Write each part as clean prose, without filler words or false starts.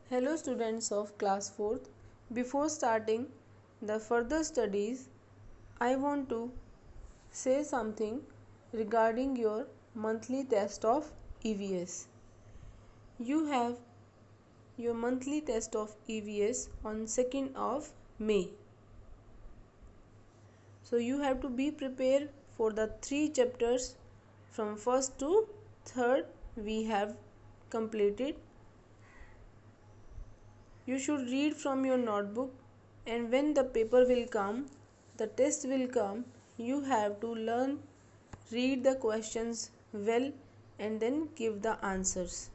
Hello students of class 4th. Before starting the further studies, I want to say something regarding your monthly test of EVS. You have your monthly test of EVS on 2nd of May. So you have to be prepared for the 3 chapters from 1st to 3rd we have completed. You should read from your notebook, and when the paper will come, the test will come, you have to learn, read the questions well and then give the answers.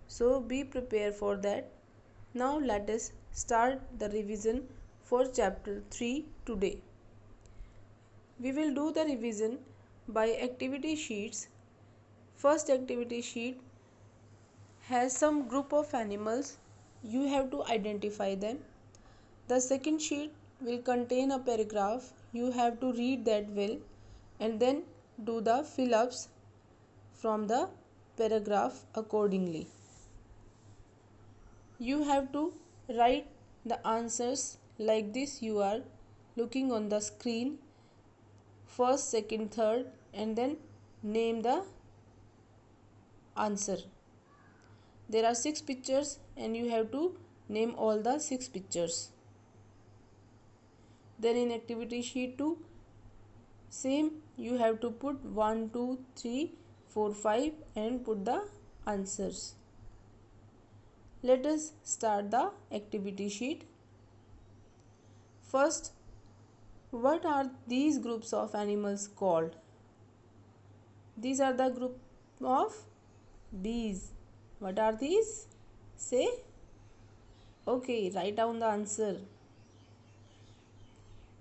So be prepared for that. Now let us start the revision for chapter 3 today. We will do the revision by activity sheets. First activity sheet has some group of animals. You have to identify them. The second sheet will contain a paragraph. You have to read that well and then do the fill-ups from the paragraph accordingly. You have to write the answers like this. You are looking on the screen, first, second, third, and then name the answer. There are 6 pictures and you have to name all the 6 pictures. Then in activity sheet 2, same, you have to put 1, 2, 3, 4, 5 and put the answers. Let us start the activity sheet. First, what are these groups of animals called? These are the group of bees. What are these? Say. Okay, write down the answer.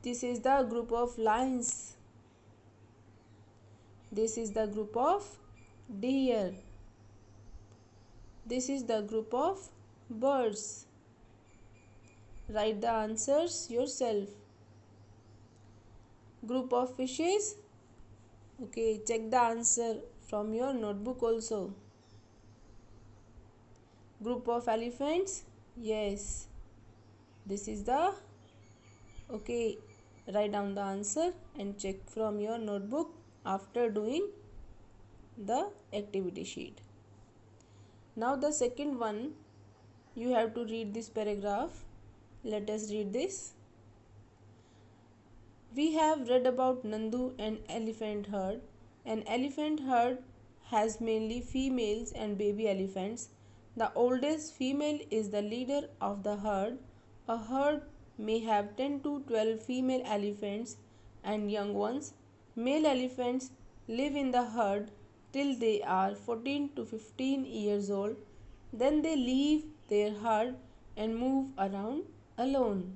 This is the group of lions. This is the group of deer. This is the group of birds. Write the answers yourself. Group of fishes. Okay, check the answer from your notebook also. Group of elephants. Yes, this is the. Okay, write down the answer and check from your notebook after doing the activity sheet. Now the second one, you have to read this paragraph. Let us read this. We have read about Nandu and elephant herd. An elephant herd has mainly females and baby elephants. The oldest female is the leader of the herd. A herd may have 10 to 12 female elephants and young ones. Male elephants live in the herd till they are 14 to 15 years old. Then they leave their herd and move around alone.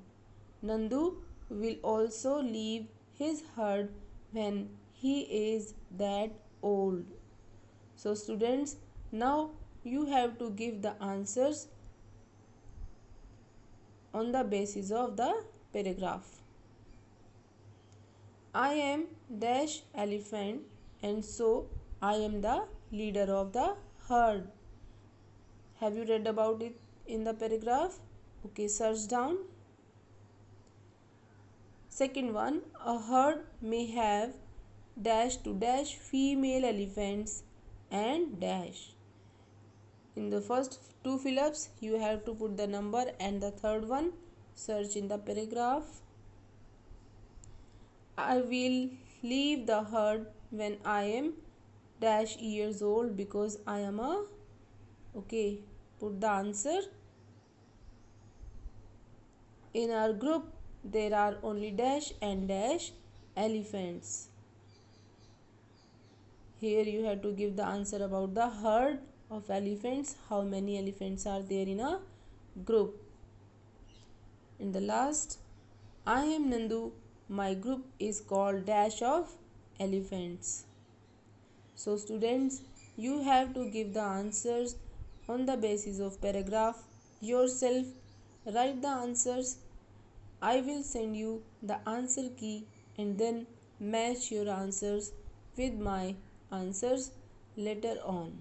Nandu will also leave his herd when he is that old. So students, now you have to give the answers on the basis of the paragraph. I am dash elephant and so I am the leader of the herd. Have you read about it in the paragraph? Okay, search down. Second one, a herd may have dash to dash female elephants and dash. In the first 2 fill-ups, you have to put the number, and the third one, search in the paragraph. I will leave the herd when I am dash years old because I am a. Okay, put the answer. In our group, there are only dash and dash elephants. Here you have to give the answer about the herd of elephants. How many elephants are there in a group? In the last, I am Nandu. My group is called dash of elephants. So students, you have to give the answers on the basis of paragraph yourself. Write the answers. I will send you the answer key and then match your answers with my answers later on.